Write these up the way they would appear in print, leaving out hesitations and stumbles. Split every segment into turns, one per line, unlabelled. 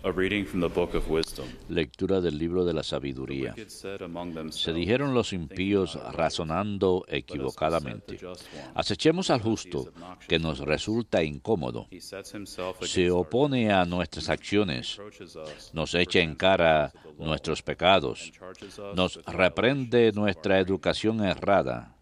A reading from the Book of Wisdom.
Lectura del libro de la sabiduría.
Wicked said among
Se
themselves,
dijeron los impíos razonando equivocadamente: acechemos al justo, que nos resulta incómodo.
He sets himself
Se
against our
opone a nuestras acciones,
reproaches us,
nos echa en cara nuestros pecados,
charges us
nos
with the
reprende nuestra educación errada,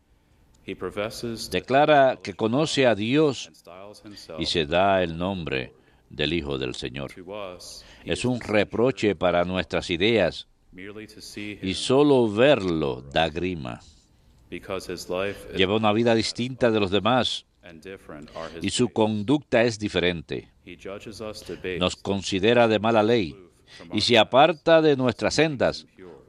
He professes to
declara que conoce a Dios
and styles himself
y se da el nombre del Hijo del Señor.
to us. He
Es
is
un reproche para nuestras ideas
merely to see
y
him,
solo verlo da grima.
because his life is
Lleva una vida distinta de los demás
and different are his
y su
ways.
conducta es diferente.
He judges us to base
Nos considera de mala ley y se aparta de nuestras sendas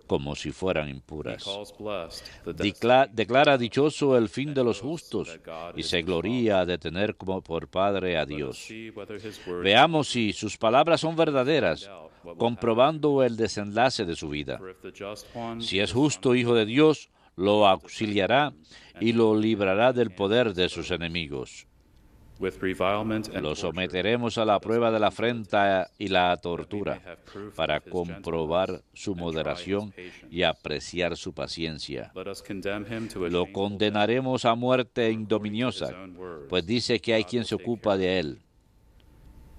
como si fueran
He
impuras.
calls blessed the destiny
Declara dichoso el fin de los justos y se gloría de tener como por Padre a Dios.
see whether his word
Veamos si sus palabras son verdaderas, comprobando el desenlace de su vida.
for if the just one
Si es justo Hijo de Dios, lo auxiliará y lo librará del poder de sus enemigos.
with revilement and
Lo
torture,
someteremos a la prueba de la afrenta y la tortura para comprobar su moderación y apreciar su paciencia.
let us condemn him to a
Lo
shameful
condenaremos a muerte ignominiosa,
death. His own words.
pues dice que hay quien se ocupa de él.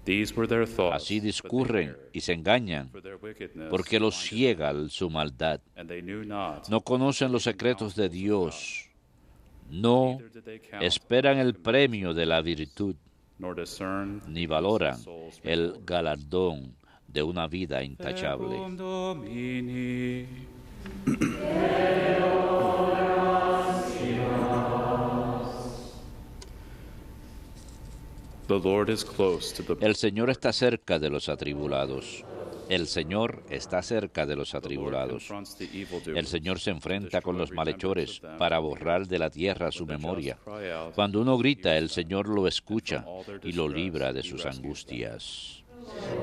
These were their thoughts,
Así
but they
discurren
erred
y se engañan,
for their wickedness,
porque los ciega su maldad.
and they knew not,
No conocen los secretos de Dios, no
neither did they count,
esperan el premio de la virtud,
nor discern
ni valoran el galardón de una vida intachable.
Tecum Domini. The Lord is close to the
El Señor está cerca de los atribulados. El Señor está cerca de los atribulados.
confronts the evildoers.
El Señor se enfrenta con los malhechores para borrar de la tierra su memoria.
Cry out,
Cuando uno grita, el Señor lo escucha y lo libra de sus angustias.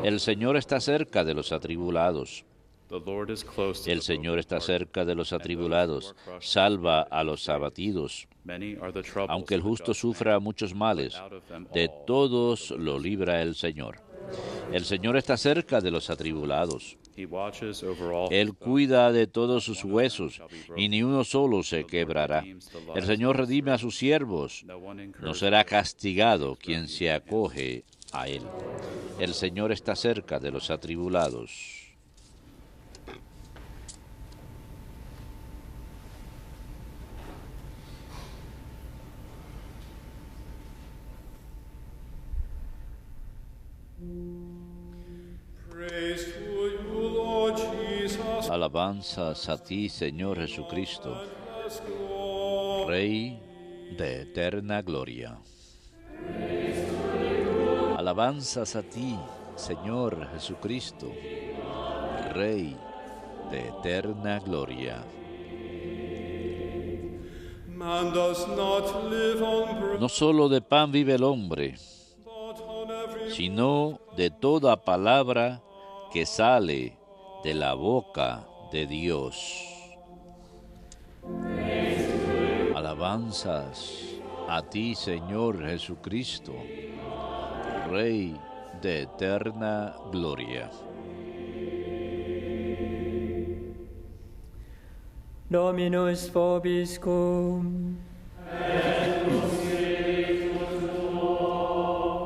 El Señor está cerca de los atribulados.
the Lord is close to
El
the
Señor está
brokenhearted.
cerca de los atribulados. Salva a los abatidos.
Many are the troubles
Aunque el
of the
justo
just
sufra muchos males,
out of them
de
all.
todos lo libra el Señor. El Señor está cerca de los atribulados.
He watches over all
Él
his bones.
cuida de todos sus huesos, y ni uno solo se quebrará. El Señor redime a sus siervos.
No one
No
incurs
será castigado quien se acoge a Él. El Señor está cerca de los atribulados.
Praise to you, Lord Jesus.
Alabanzas a ti, Señor Jesucristo,
Us glory.
Rey de eterna gloria. Alabanzas a ti, Señor Jesucristo, Rey de eterna gloria.
Man does not live on bread,
No solo de pan vive el hombre,
but on every
sino de toda palabra que sale de la boca de Dios. Alabanzas a ti, Señor Jesucristo, Rey de eterna gloria.
Dominus vobiscum.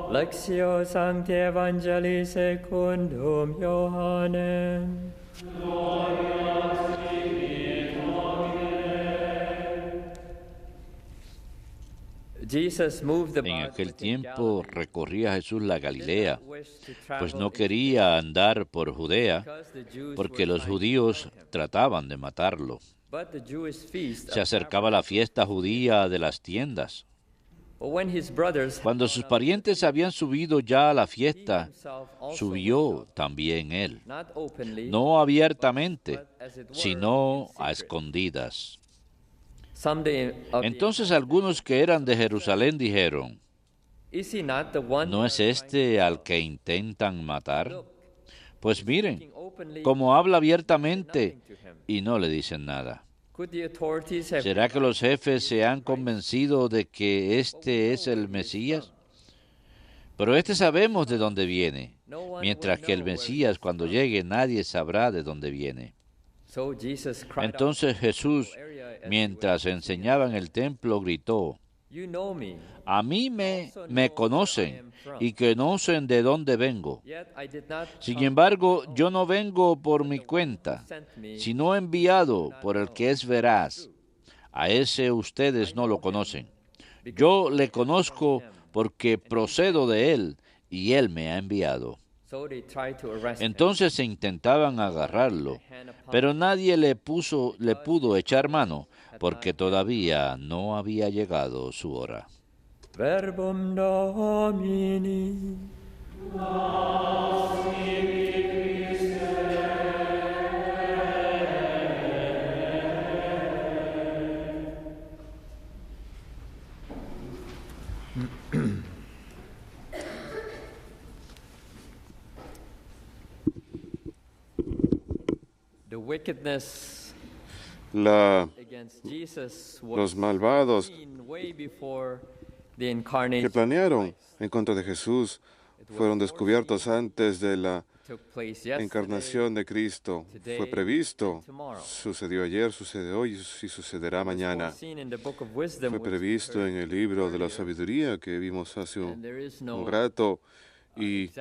Lectio Sancti Evangelii secundum Johannem. Jesus moved
En
about
aquel
within
tiempo
Galilee.
recorría Jesús la
He did
Galilea,
not wish to
pues
travel
no
into
quería andar por Judea,
because the Jews
porque
were
los
trying to
judíos
find him.
trataban de matarlo.
But the Jewish feast
Se
of
acercaba la fiesta judía de las tiendas.
But when his brothers
Cuando sus parientes habían subido ya a la
he
fiesta,
himself also went
subió
out,
también él,
not openly,
no abiertamente,
but as it were,
sino
in
a
secret.
escondidas.
Someday of the-
Entonces algunos que eran de Jerusalén dijeron:
Is he not the one
¿no es este al que intentan matar?
Look,
Pues miren,
speaking openly,
como habla abiertamente
nothing to him.
y no le dicen nada.
Could the authorities have
¿Será que los jefes se han convencido de que este es el Mesías? Pero este sabemos de dónde viene, mientras que el Mesías, cuando llegue, nadie sabrá de dónde viene. Entonces Jesús, mientras enseñaba en el templo, gritó: a mí me conocen y conocen de dónde vengo. Sin embargo, yo no vengo por mi cuenta, sino enviado por el que es veraz. A ese ustedes no lo conocen. Yo le conozco porque procedo de él y él me ha enviado. Entonces se intentaban agarrarlo, pero nadie le pudo echar mano, porque todavía no había llegado su hora.
Verbum Domini. The wickedness
Los
los
malvados que planearon en contra de Jesús fueron descubiertos antes de la encarnación de Cristo. Fue previsto, sucedió ayer, sucede hoy y sucederá mañana. Fue previsto en el libro de la sabiduría que vimos hace un rato, y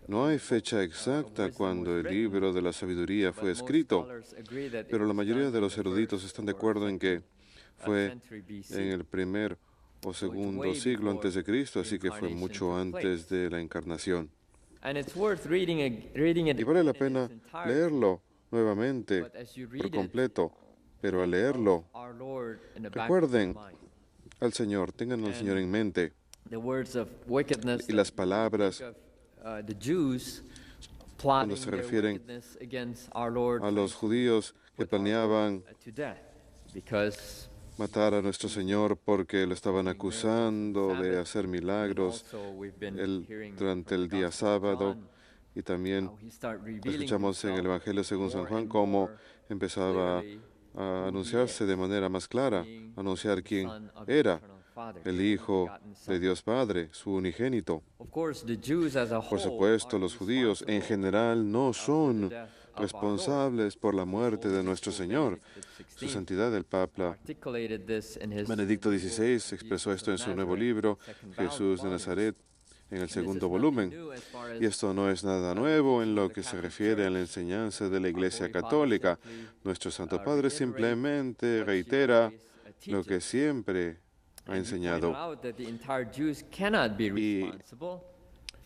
no hay fecha exacta cuando el libro de la sabiduría fue escrito, pero la mayoría de los eruditos están de acuerdo en que fue en el primer o segundo siglo antes de Cristo, así que fue mucho antes de la encarnación. Y vale la pena leerlo nuevamente por completo, pero al leerlo, recuerden al Señor, tengan al Señor en mente, y las palabras cuando se refieren a los judíos que planeaban matar a nuestro Señor porque lo estaban acusando de hacer milagros durante el día sábado, y también escuchamos en el Evangelio según San Juan cómo empezaba a anunciarse de manera más clara, anunciar quién era el Hijo de Dios Padre, su unigénito. Por supuesto, los judíos en general no son responsables por la muerte de nuestro Señor. Su Santidad el Papa Benedicto XVI expresó esto en su nuevo libro, Jesús de Nazaret, en el segundo volumen. Y esto no es nada nuevo en lo que se refiere a la enseñanza de la Iglesia Católica. Nuestro Santo Padre simplemente reitera lo que siempre ha enseñado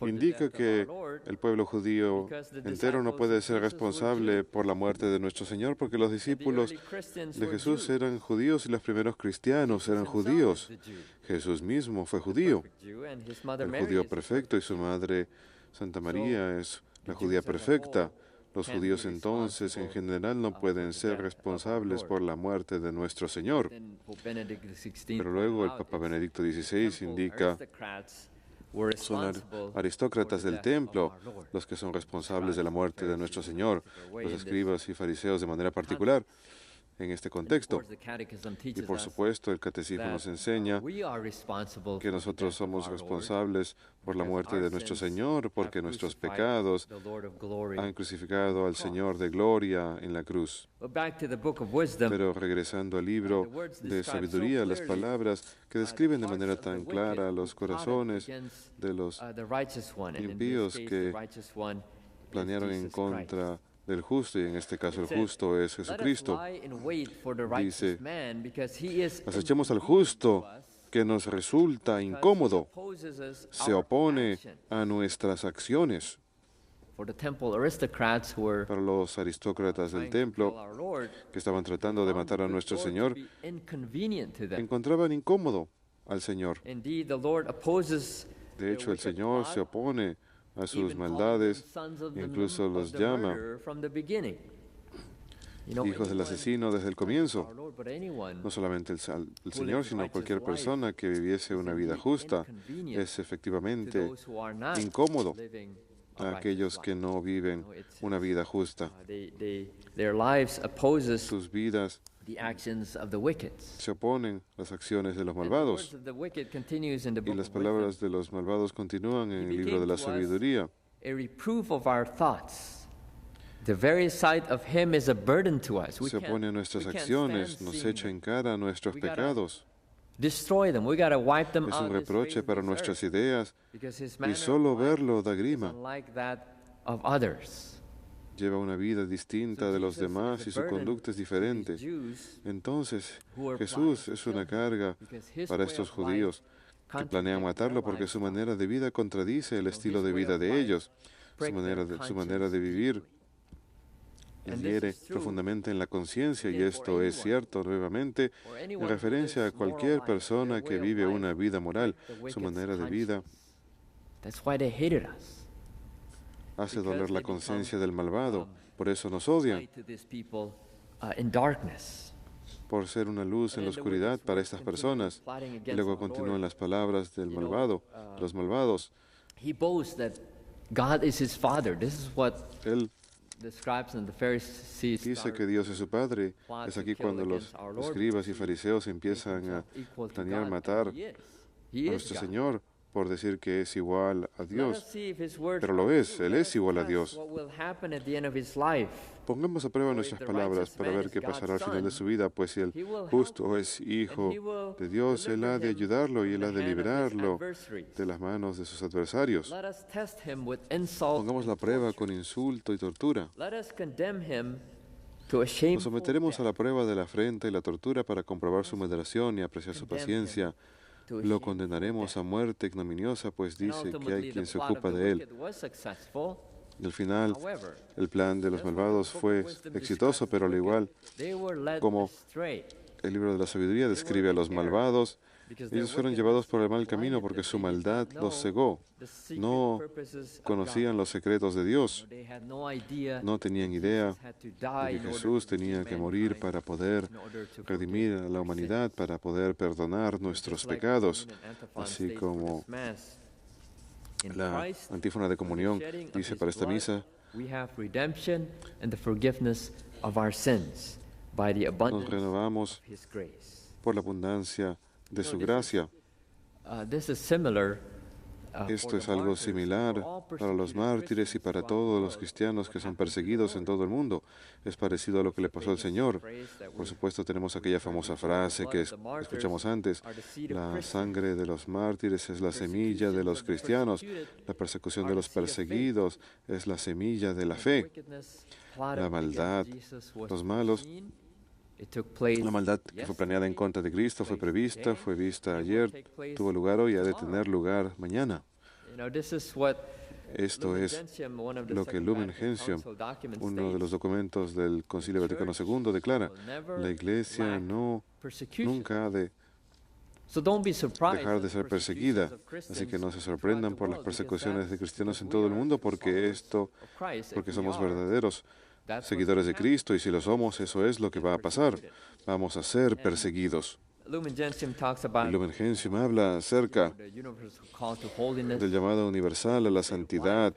y indica que el pueblo judío entero no puede ser responsable por la muerte de nuestro Señor, porque los discípulos de Jesús eran judíos y los primeros cristianos eran judíos. Jesús mismo fue judío, el judío perfecto, y su madre Santa María es la judía perfecta. Los judíos entonces en general no pueden ser responsables por la muerte de nuestro Señor. Pero luego el Papa Benedicto XVI indica: son aristócratas del templo los que son responsables de la muerte de nuestro Señor, los escribas y fariseos de manera particular en este contexto. Y por supuesto el catecismo nos enseña que nosotros somos responsables por la muerte de nuestro Señor, porque nuestros pecados han crucificado al Señor de gloria en la cruz. Pero regresando al libro de sabiduría, las palabras que describen de manera tan clara los corazones de los impíos que planearon en contra del justo, y en este caso el justo es Jesucristo. Dice: acechemos al justo que nos resulta incómodo, se opone a nuestras acciones. Para los aristócratas del templo que estaban tratando de matar a nuestro Señor, encontraban incómodo al Señor. De hecho, el Señor se opone a sus maldades, incluso los llama hijos del asesino desde el comienzo. No solamente el Señor, sino cualquier persona que viviese una vida justa es efectivamente incómodo a aquellos que no viven una vida justa. Sus vidas se oponen a las acciones de los malvados. Y las palabras de los malvados continúan en el libro de la sabiduría.
a reproof of our thoughts. The very sight of him is a burden to us.
Se opone a nuestras acciones, nos echa en cara nuestros pecados.
Destroy them. We got to wipe them
Es
out
un
of this
reproche
face of
para
this
nuestras
earth,
ideas
because his
y
manner
solo
of life
verlo da
is
grima.
unlike that of others.
Lleva una vida distinta de los demás y su conducta es diferente. Entonces, Jesús es una carga para estos judíos que planean matarlo porque su manera de vida contradice el estilo de vida de ellos, su manera de vivir hiere profundamente en la conciencia, y esto es cierto nuevamente en referencia a cualquier persona que vive una vida moral. Su manera de vida
That's why they hated us.
hace doler la conciencia del malvado, por eso nos odian,
To these people in darkness.
por ser una luz en la oscuridad para estas personas. Y luego continúan las palabras del malvado, los malvados.
He boasts that God is his father. This is what
Él
the scribes and the Pharisees
dice que Dios es su Padre. Es aquí cuando los escribas y fariseos empiezan a planear matar a nuestro Señor por decir que es igual a Dios. Pero lo es, Él es igual a Dios. Pongamos a prueba nuestras palabras para ver qué pasará al final de su vida, pues si el justo es hijo de Dios, Él ha de ayudarlo y Él ha de liberarlo de las manos de sus adversarios. Pongamos la prueba con insulto y tortura. Nos someteremos a la prueba de la afrenta y la tortura para comprobar su moderación y apreciar su paciencia. Lo condenaremos a muerte ignominiosa, pues dice que hay quien se ocupa de él. Y al final, el plan de los malvados fue exitoso, pero al igual como el libro de la sabiduría describe a los malvados, ellos fueron llevados por el mal camino porque su maldad los cegó. No conocían los secretos de Dios. No tenían idea de que Jesús tenía que morir para poder redimir a la humanidad, para poder perdonar nuestros pecados, así como la antífona de comunión dice para esta misa: nos renovamos por la abundancia de su gracia. Esto es algo similar para los mártires y para todos los cristianos que son perseguidos en todo el mundo. Es parecido a lo que le pasó al Señor. Por supuesto, tenemos aquella famosa frase que escuchamos antes: la sangre de los mártires es la semilla de los cristianos. La persecución de los perseguidos es la semilla de la fe. La maldad, los malos, la maldad que fue planeada en contra de Cristo fue prevista, fue vista ayer, tuvo lugar hoy y ha de tener lugar mañana. Esto es lo que Lumen Gentium, uno de los documentos del Concilio Vaticano II, declara. La Iglesia nunca ha de dejar de ser perseguida, así que no se sorprendan por las persecuciones de cristianos en todo el mundo, porque somos verdaderos seguidores de Cristo, y si lo somos, eso es lo que va a pasar. Vamos a ser perseguidos. Lumen Gentium habla acerca del llamado universal a la santidad,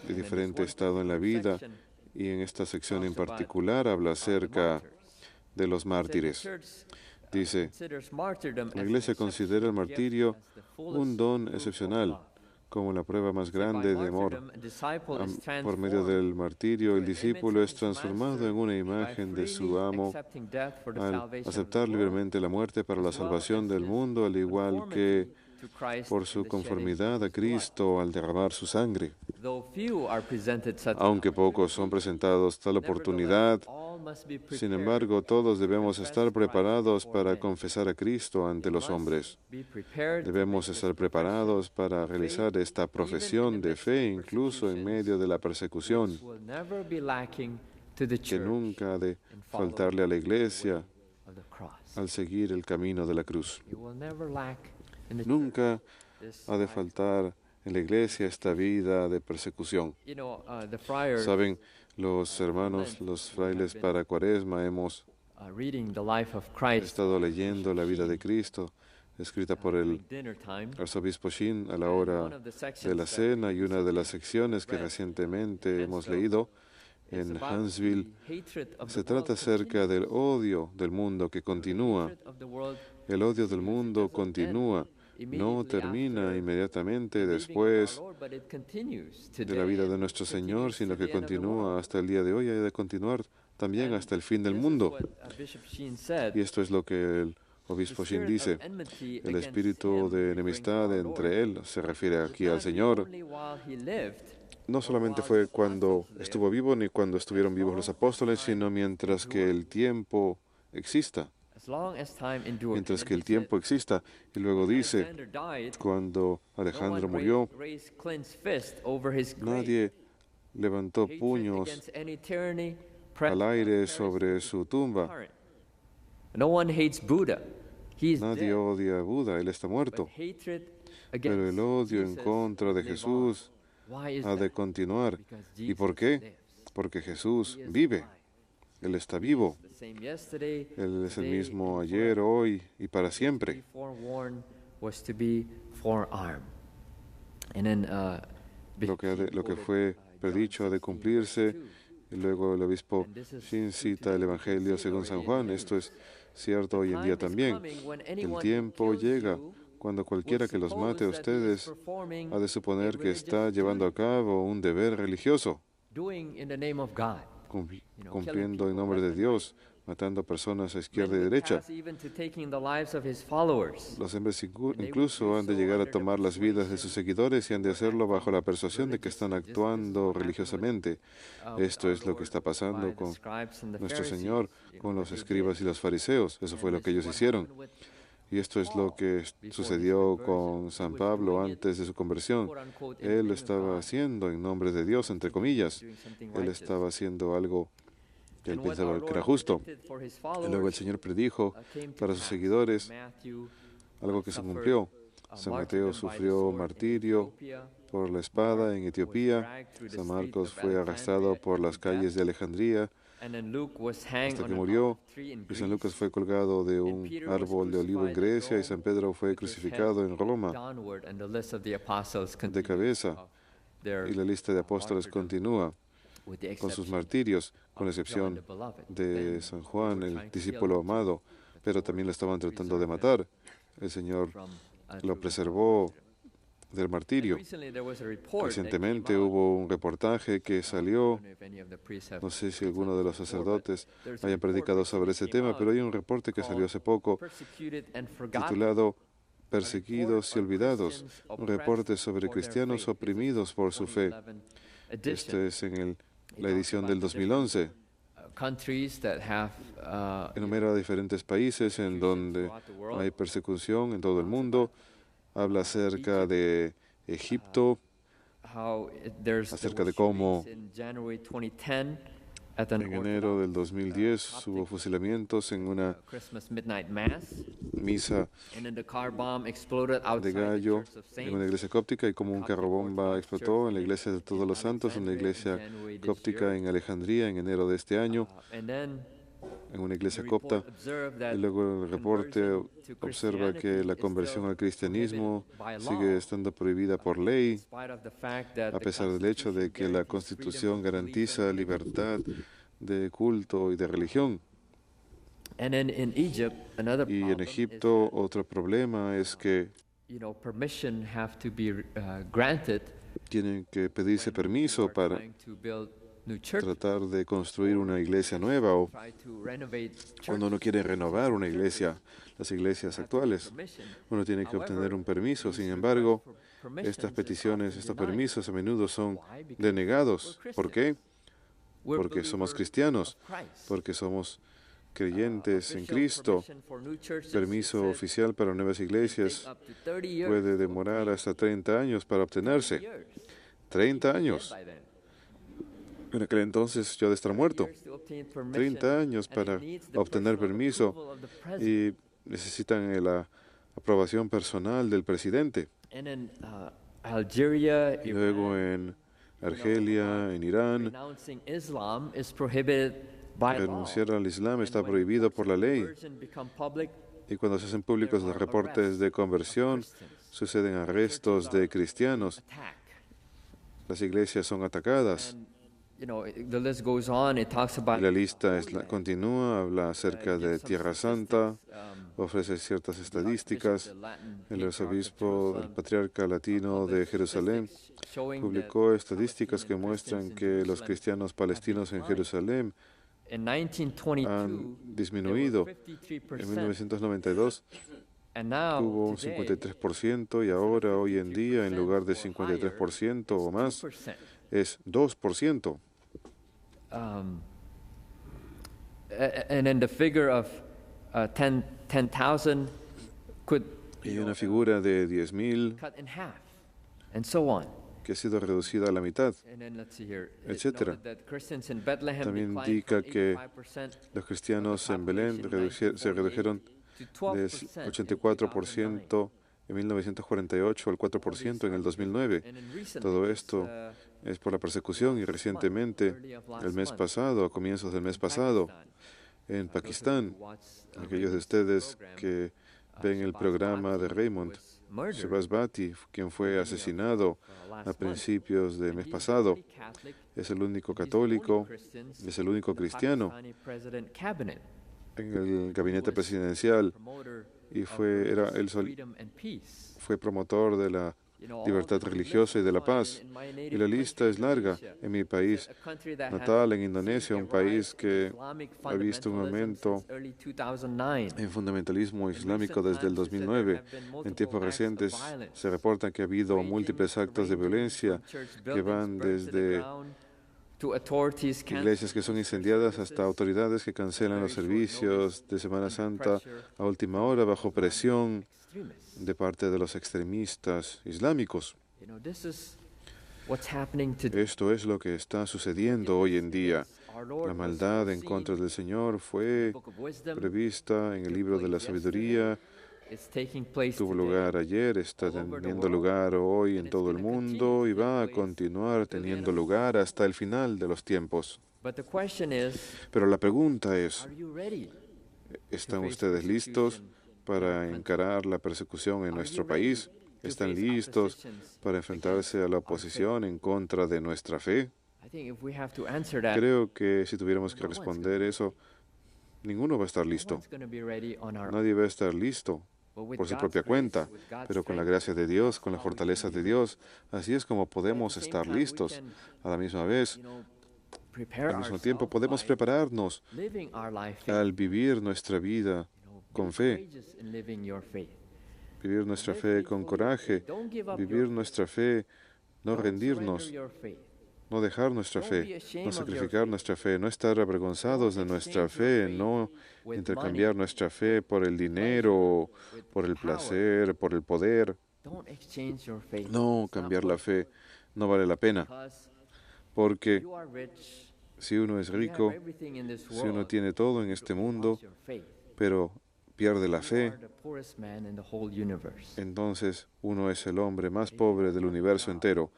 de diferente estado en la vida, y en esta sección en particular habla acerca de los mártires. Dice, la Iglesia considera el martirio un don excepcional, como la prueba más grande de amor. Por medio del martirio, el discípulo es transformado en una imagen de su amo al aceptar libremente la muerte para la salvación del mundo, al igual que por su conformidad a Cristo al derramar su sangre. Aunque pocos son presentados tal oportunidad, sin embargo, todos debemos estar preparados para confesar a Cristo ante los hombres. Debemos estar preparados para realizar esta profesión de fe, incluso en medio de la persecución, que nunca ha de faltarle a la Iglesia al seguir el camino de la cruz. Nunca ha de faltar en la Iglesia esta vida de persecución. Saben, los hermanos, los frailes, para Cuaresma hemos estado leyendo la vida de Cristo, escrita por el arzobispo Shin a la hora de la cena, y una de las secciones que recientemente hemos leído en Huntsville se trata acerca del odio del mundo que continúa. El odio del mundo continúa no termina inmediatamente después de la vida de nuestro Señor, sino que continúa hasta el día de hoy y ha de continuar también hasta el fin del mundo. Y esto es lo que el obispo Shin dice. El espíritu de enemistad entre él, se refiere aquí al Señor, no solamente fue cuando estuvo vivo ni cuando estuvieron vivos los apóstoles, sino mientras que el tiempo exista. Mientras que el tiempo exista. Y luego dice, cuando Alejandro murió, nadie levantó puños al aire sobre su tumba. Nadie odia a Buda, él está muerto. Pero el odio en contra de Jesús ha de continuar. ¿Y por qué? Porque Jesús vive. Él está vivo. Él es el mismo ayer, hoy y para siempre. Lo que fue predicho ha de cumplirse. Y luego el obispo Shin cita el Evangelio según San Juan. Esto es cierto hoy en día también. El tiempo llega cuando cualquiera que los mate a ustedes ha de suponer que está llevando a cabo un deber religioso, cumpliendo en nombre de Dios, matando personas a izquierda y derecha. Los hombres incluso han de llegar a tomar las vidas de sus seguidores y han de hacerlo bajo la persuasión de que están actuando religiosamente. Esto es lo que está pasando con nuestro Señor, con los escribas y los fariseos. Eso fue lo que ellos hicieron. Y esto es lo que sucedió con San Pablo antes de su conversión. Él lo estaba haciendo en nombre de Dios, entre comillas. Él estaba haciendo algo que él pensaba que era justo. Y luego el Señor predijo para sus seguidores algo que se cumplió. San Mateo sufrió martirio por la espada en Etiopía. San Marcos fue arrastrado por las calles de Alejandría hasta que murió. Y San Lucas fue colgado de un árbol de olivo en Grecia y San Pedro fue crucificado en Roma de cabeza. Y la lista de apóstoles continúa con sus martirios, con la excepción de San Juan, el discípulo amado, pero también lo estaban tratando de matar. El Señor lo preservó del martirio. Recientemente hubo un reportaje que salió, no sé si alguno de los sacerdotes hayan predicado sobre ese tema, pero hay un reporte que salió hace poco titulado Perseguidos y olvidados, un reporte sobre cristianos oprimidos por su fe. Este es en la edición del 2011. Enumera diferentes países en donde hay persecución en todo el mundo. Habla acerca de Egipto, acerca de cómo en enero del 2010 hubo fusilamientos en una misa de gallo en una iglesia cóptica y como un carro-bomba explotó en la iglesia de Todos los Santos, una iglesia cóptica en Alejandría en enero de este año, en una iglesia copta. Y luego el reporte observa que la conversión al cristianismo sigue estando prohibida por ley, a pesar del hecho de que la Constitución garantiza libertad de culto y de religión. Y en Egipto otro problema es que tienen que pedirse permiso para tratar de construir una iglesia nueva o cuando uno quiere renovar una iglesia, las iglesias actuales, uno tiene que obtener un permiso. Sin embargo, estas peticiones, estos permisos a menudo son denegados. ¿Por qué? Porque somos cristianos, porque somos creyentes en Cristo. Permiso oficial para nuevas iglesias puede demorar hasta 30 años para obtenerse. 30 años. En aquel entonces yo de estar muerto. 30 años para obtener permiso y necesitan la aprobación personal del presidente. Y luego en Argelia, en Irán, renunciar al Islam está prohibido por la ley. Y cuando se hacen públicos los reportes de conversión, suceden arrestos de cristianos. Las iglesias son atacadas. Y la lista continúa, habla acerca de Tierra Santa, ofrece ciertas estadísticas. El arzobispo, el patriarca latino de Jerusalén, publicó estadísticas que muestran que los cristianos palestinos en Jerusalén han disminuido. En 1992 hubo un 53% y ahora, hoy en día, en lugar de 53% o más, es 2%.
And then the figure of 10,000 could
y una figura de 10,000
cut in half, and so on.
Que ha sido reducida a la mitad, etcétera. También indica que los cristianos en Belén se redujeron del 84% en 1948 al 4% en el 2009. Todo esto es por la persecución y recientemente, el mes pasado, a comienzos del mes pasado, en Pakistán, aquellos de ustedes que ven el programa de Raymond, Shahbaz Bhatti, quien fue asesinado a principios del mes pasado, es el único católico, es el único cristiano en el gabinete presidencial y fue promotor de la libertad religiosa y de la paz. Y la lista es larga. En mi país natal, en Indonesia, un país que ha visto un aumento en fundamentalismo islámico desde el 2009. En tiempos recientes se reporta que ha habido múltiples actos de violencia que van desde iglesias que son incendiadas hasta autoridades que cancelan los servicios de Semana Santa a última hora bajo presión de parte de los extremistas islámicos. Esto es lo que está sucediendo hoy en día. La maldad en contra del Señor fue prevista en el libro de la sabiduría. Tuvo lugar ayer, está teniendo lugar hoy en todo el mundo y va a continuar teniendo lugar hasta el final de los tiempos. Pero la pregunta es, ¿están ustedes listos para encarar la persecución en nuestro país? ¿Están listos para enfrentarse a la oposición en contra de nuestra fe? Creo que si tuviéramos que responder eso, ninguno va a estar listo. Nadie va a estar listo por su propia cuenta, pero con la gracia de Dios, con la fortaleza de Dios, así es como podemos estar listos. A la misma vez, al mismo tiempo, podemos prepararnos al vivir nuestra vida con fe, vivir nuestra fe con coraje, vivir nuestra fe, no rendirnos, no dejar nuestra fe, no sacrificar nuestra fe, no estar avergonzados de nuestra fe, no intercambiar nuestra fe por el dinero, por el placer, por el poder. No cambiar la fe, no vale la pena, porque si uno es rico, si uno tiene todo en este mundo, pero pierde la fe, entonces uno es el hombre más pobre del universo entero.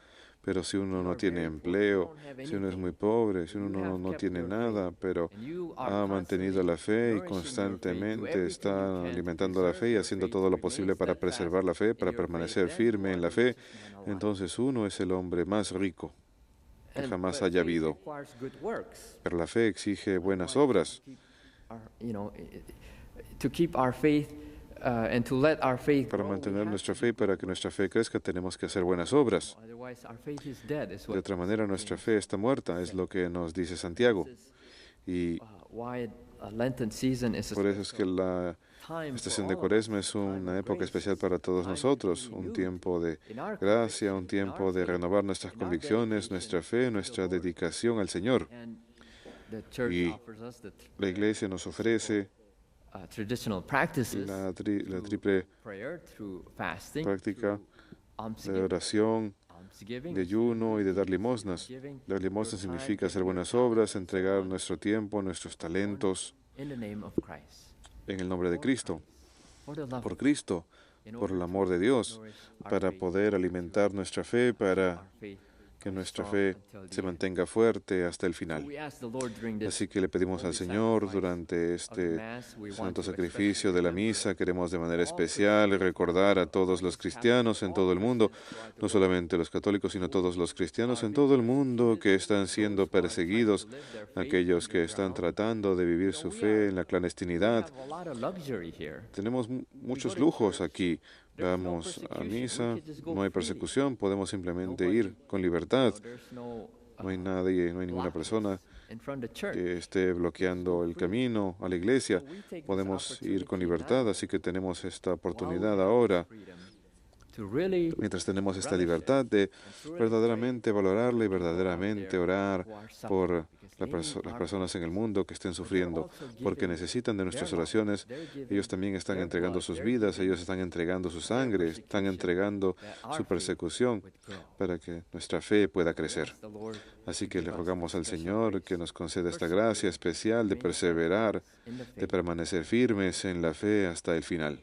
Pero si uno no tiene empleo, si uno es muy pobre, si uno no tiene nada, pero ha mantenido la fe y constantemente está alimentando la fe y haciendo todo lo posible para preservar la fe, para permanecer firme en la fe, entonces uno es el hombre más rico que jamás haya habido. Pero la fe exige buenas obras. Para mantener nuestra fe y para que nuestra fe crezca, tenemos que hacer buenas obras. De otra manera, nuestra fe está muerta, es lo que nos dice Santiago. Y por eso es que la estación de Cuaresma es una época especial para todos nosotros, un tiempo de gracia, un tiempo de renovar nuestras convicciones, nuestra fe, nuestra dedicación al Señor. Y la Iglesia nos ofrece la triple práctica de oración, de ayuno y de dar limosnas. Dar limosnas significa hacer buenas obras, entregar nuestro tiempo, nuestros talentos en el nombre de Cristo, por Cristo, por el amor de Dios, para poder alimentar nuestra fe, para que nuestra fe se mantenga fuerte hasta el final. Así que le pedimos al Señor durante este santo sacrificio de la misa, queremos de manera especial recordar a todos los cristianos en todo el mundo, no solamente los católicos, sino todos los cristianos en todo el mundo que están siendo perseguidos, aquellos que están tratando de vivir su fe en la clandestinidad. Tenemos muchos lujos aquí. Vamos a misa, no hay persecución, podemos simplemente ir con libertad. No hay nadie, no hay ninguna persona que esté bloqueando el camino a la iglesia. Podemos ir con libertad, así que tenemos esta oportunidad ahora, mientras tenemos esta libertad, de verdaderamente valorarla y verdaderamente orar por las personas en el mundo que estén sufriendo, porque necesitan de nuestras oraciones. Ellos también están entregando sus vidas, ellos están entregando su sangre, están entregando su persecución para que nuestra fe pueda crecer. Así que le rogamos al Señor que nos conceda esta gracia especial de perseverar, de permanecer firmes en la fe hasta el final.